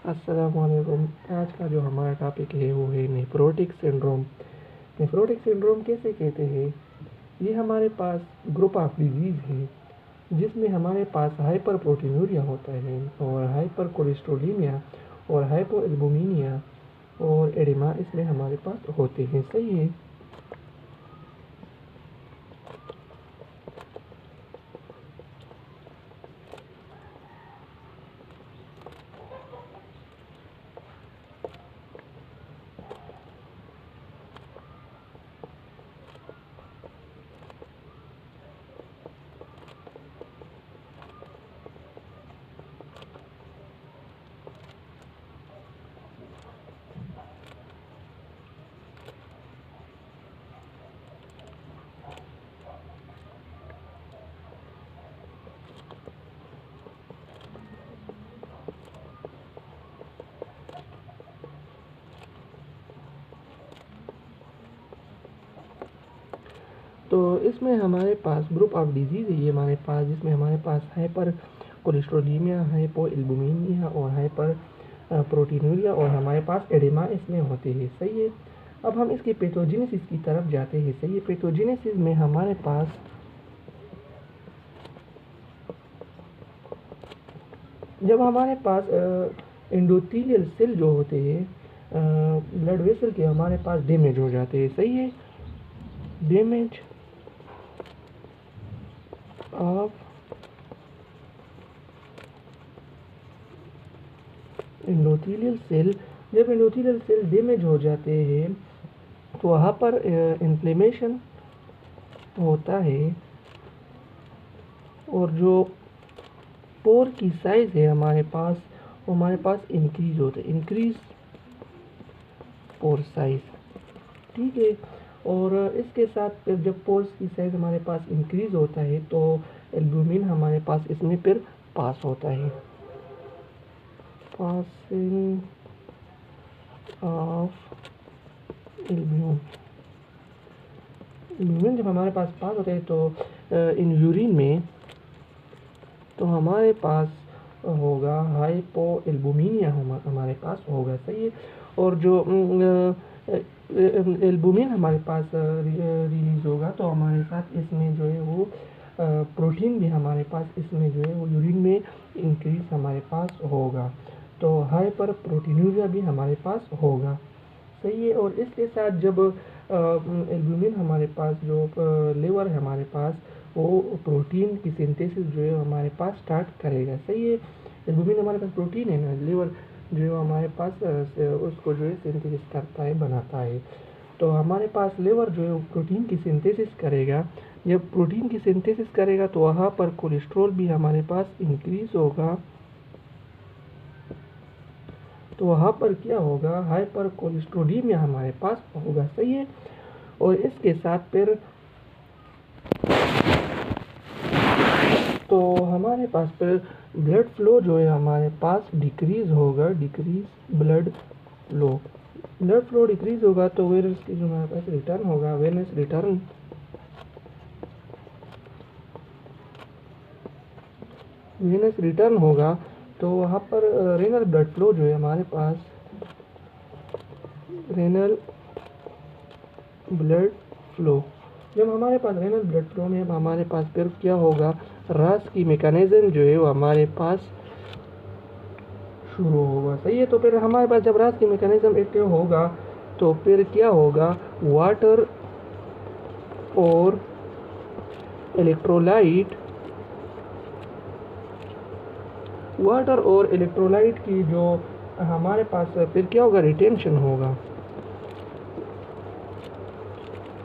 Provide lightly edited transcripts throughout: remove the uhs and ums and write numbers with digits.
अस्सलामुअलैकुम। आज का जो हमारा टॉपिक है वो है नेफ्रोटिक सिंड्रोम। नेफ्रोटिक सिंड्रोम कैसे कहते हैं? ये हमारे पास ग्रुप ऑफ डिजीज़ है जिसमें हमारे पास हाइपर प्रोटीनूरिया होता है और हाइपर कोलेस्ट्रोलीमिया और हाइपोएल्बुमिनिया और एडिमा इसमें हमारे पास होते हैं। सही है। तो इसमें हमारे पास ग्रुप ऑफ डिजीज़ है ये हमारे पास, जिसमें हमारे पास हाइपर कोलेस्ट्रोलीमिया, हाइपोएल्बुमिनिया और हाइपर प्रोटीनूरिया और हमारे पास एडिमा इसमें होते हैं। सही है। अब हम इसके पैथोजेनेसिस की तरफ जाते हैं। सही है। पैथोजेनेसिस में हमारे पास जब हमारे पास एंडोथेलियल सेल जो होते हैं ब्लड वेसल के हमारे पास डैमेज हो जाते हैं। सही है। डैमेज ऑफ एंडोथेलियल सेल, जब एंडोथेलियल सेल डैमेज हो जाते हैं तो वहाँ पर इन्फ्लेमेशन होता है और जो पोर की साइज़ है हमारे पास वो हमारे पास इंक्रीज होता है, इंक्रीज पोर साइज़। ठीक है। और इसके साथ फिर जब पोर्स की साइज़ हमारे पास इंक्रीज होता है तो एल्ब्यूमिन हमारे पास इसमें फिर पास होता है। पासिंग ऑफ एल्ब्यूमिन जब हमारे पास पास होता है तो इन यूरिन में तो हमारे पास होगा हाइपोएल्बुमिनिया हमारे पास होगा। सही है। और जो एल्बुमिन हमारे पास रिलीज होगा तो हमारे साथ इसमें जो है वो प्रोटीन भी हमारे पास इसमें जो है वो यूरिन में इंक्रीज हमारे पास होगा, तो हाइपर प्रोटीनूरिया भी हमारे पास होगा। सही है। और इसके साथ जब एल्ब्यूमिन हमारे पास जो लीवर है हमारे पास वो प्रोटीन की सिंथेसिस जो है हमारे पास स्टार्ट करेगा। सही है। एल्ब्यूमिन हमारे पास प्रोटीन है ना, लीवर जो है हमारे पास उसको जो है सिंथेसिस करता है, बनाता है। तो हमारे पास लीवर जो है प्रोटीन की सिंथेसिस करेगा। जब प्रोटीन की सिंथेसिस करेगा तो वहाँ पर कोलेस्ट्रॉल भी हमारे पास इंक्रीज होगा, तो वहाँ पर क्या होगा, हाइपर कोलेस्ट्रोलीमिया हमारे पास होगा। सही है। और इसके साथ फिर तो हमारे पास फिर ब्लड फ्लो जो है हमारे पास डिक्रीज होगा, decrease blood flow. Blood flow decrease होगा तो वेनस की जो हमारे पास रिटर्न होगा, वेनस रिटर्न होगा तो वहाँ पर रेनल ब्लड फ्लो जो है हमारे पास, रेनल ब्लड फ्लो, जब हमारे पास रेनल ब्लड फ्लो में हमारे पास फिर क्या होगा, रास की मैकेनिज्म जो है वो हमारे पास शुरू होगा। सही है। तो फिर हमारे पास जब रास की मैकेनिज्म एक्टिव होगा तो फिर क्या होगा, वाटर और इलेक्ट्रोलाइट की जो हमारे पास फिर क्या होगा, रिटेंशन होगा।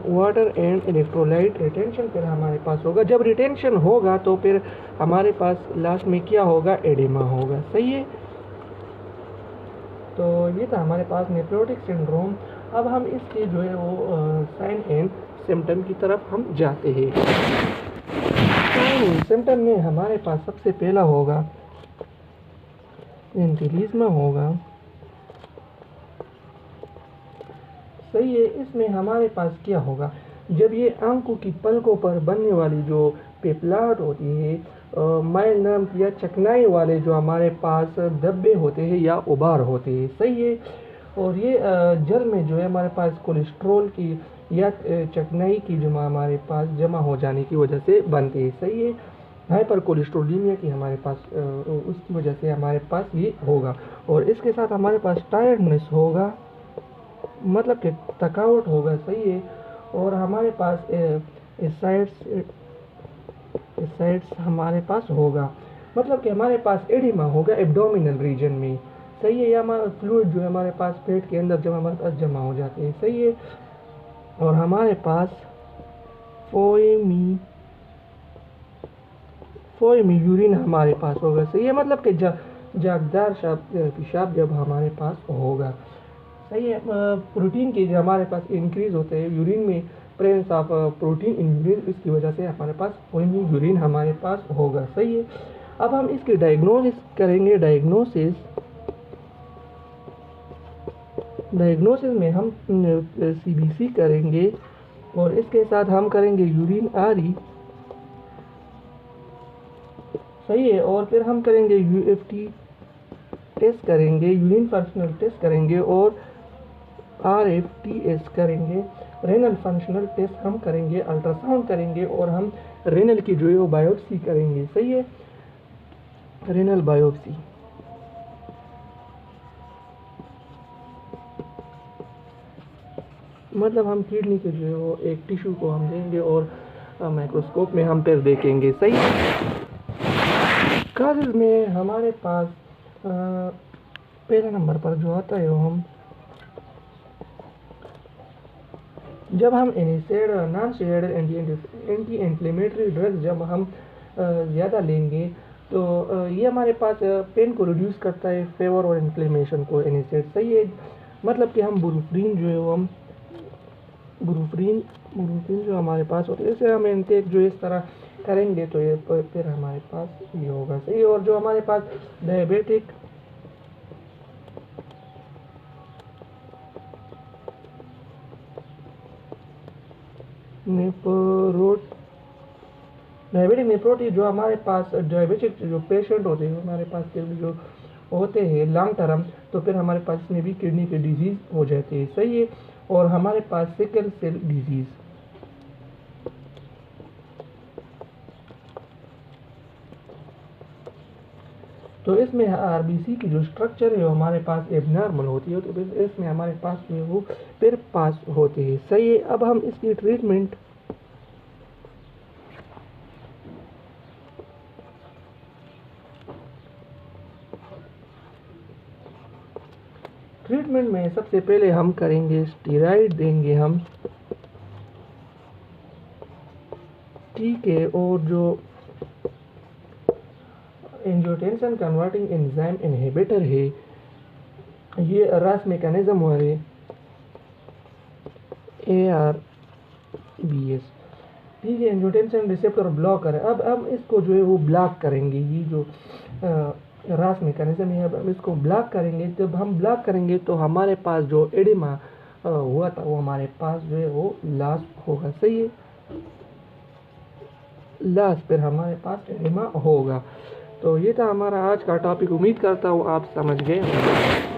वाटर एंड इलेक्ट्रोलाइट रिटेंशन फिर हमारे पास होगा। जब रिटेंशन होगा तो फिर हमारे पास लास्ट में क्या होगा, एडिमा होगा। सही है। तो ये था हमारे पास नेफ्रोटिक सिंड्रोम। अब हम इसके जो है वो साइन एंड सिम्टम की तरफ हम जाते हैं। साइन एंड सिम्टम में हमारे पास सबसे पहला होगा एंटिलीज्मा होगा। सही है। इसमें हमारे पास क्या होगा, जब ये आंखों की पलकों पर बनने वाली जो पेप्लाट होती है माइल नरम या चिकनाई वाले जो हमारे पास धब्बे होते हैं या उभार होते हैं, सही है। और ये जल में जो है हमारे पास कोलेस्ट्रॉल की या चिकनाई की जमा हमारे पास जमा हो जाने की वजह से बनते हैं, सही है। हाइपर कोलेस्ट्रोलीमिया की हमारे पास उसकी वजह से हमारे पास ये होगा। और इसके साथ हमारे पास टायर्डनेस होगा, मतलब कि थकावट होगा, सही है। और हमारे पास साइड्स हमारे पास होगा, मतलब कि हमारे पास एडिमा होगा एब्डोमिनल रीजन में, सही है। या हमारा फ्लूइड जो है हमारे पास पेट के अंदर जब हमारे पास जमा हो जाते हैं, सही है। और हमारे पास फोएमी यूरिन हमारे पास होगा, सही है। मतलब कि जागदार पेशाब जब हमारे पास होगा, सही है। प्रोटीन के जो हमारे पास इंक्रीज होते हैं यूरिन में, presence of protein in urine, इसकी वजह से हमारे पास फोएमी यूरिन हमारे पास होगा, सही है। अब हम इसकी डायग्नोसिस करेंगे। डायग्नोसिस में हम सीबीसी करेंगे और इसके साथ हम करेंगे यूरिन आरई, सही है। और फिर हम करेंगे यूएफटी टेस्ट करेंगे, यूरिन फंक्शनल टेस्ट करेंगे और आरएफटीएस करेंगे, रेनल फंक्शनल टेस्ट हम करेंगे, अल्ट्रासाउंड करेंगे और हम रेनल की जो है वो बायोप्सी करेंगे, सही है। रेनल बायोप्सी, मतलब हम किडनी के जो है वो एक टिश्यू को हम देंगे और माइक्रोस्कोप में हम फिर देखेंगे, सही है। काजेज में हमारे पास पहले नंबर पर जो आता है वो हम जब हम NSAID non steroidal anti inflammatory drugs जब हम ज़्यादा लेंगे तो ये हमारे पास पेन को रिड्यूस करता है, फेवर और इन्फ्लेमेशन को, एनिसेड, सही है। मतलब कि हम बुरुफ्रीन जो है वो हम बुरुफ्रीन जो हमारे पास होते है, इसे हम इनटेक जो इस तरह करेंगे तो ये फिर हमारे पास ये होगा, सही। और जो हमारे पास डायबिटिक नेफ्रोटी जो हमारे पास डायबिटिक जो पेशेंट होते हैं हमारे पास जो होते हैं लॉन्ग टर्म, तो फिर हमारे पास इसमें भी किडनी के डिजीज़ हो जाते हैं, सही है। और हमारे पास सिकल सेल डिजीज़, तो इसमें आरबीसी की जो स्ट्रक्चर है वो हमारे पास एबनॉर्मल होती है, तो फिर इसमें हमारे पास जो है वो फिर पास होते हैं, सही है। अब हम इसकी ट्रीटमेंट में सबसे पहले हम करेंगे स्टेरॉइड देंगे हम, ठीक है। और जो एंजियोटेंसिन कन्वर्टिंग एंजाइम इनहिबिटर है, ये रास मैकेनिज्म वाले ARBS, ठीक है, एंजियोटेंसिन रिसेप्टर ब्लॉकर है। अब हम इसको जो है वो ब्लॉक करेंगे, ये जो रास मैकेनिज्म है अब हम इसको ब्लॉक करेंगे। जब हम ब्लॉक करेंगे तो हमारे पास जो एडिमा हुआ था वो हमारे पास जो है वो लॉस होगा, सही है। लॉस फिर हमारे पास एडिमा होगा। तो ये था हमारा आज का टॉपिक, उम्मीद करता हूँ आप समझ गए होंगे।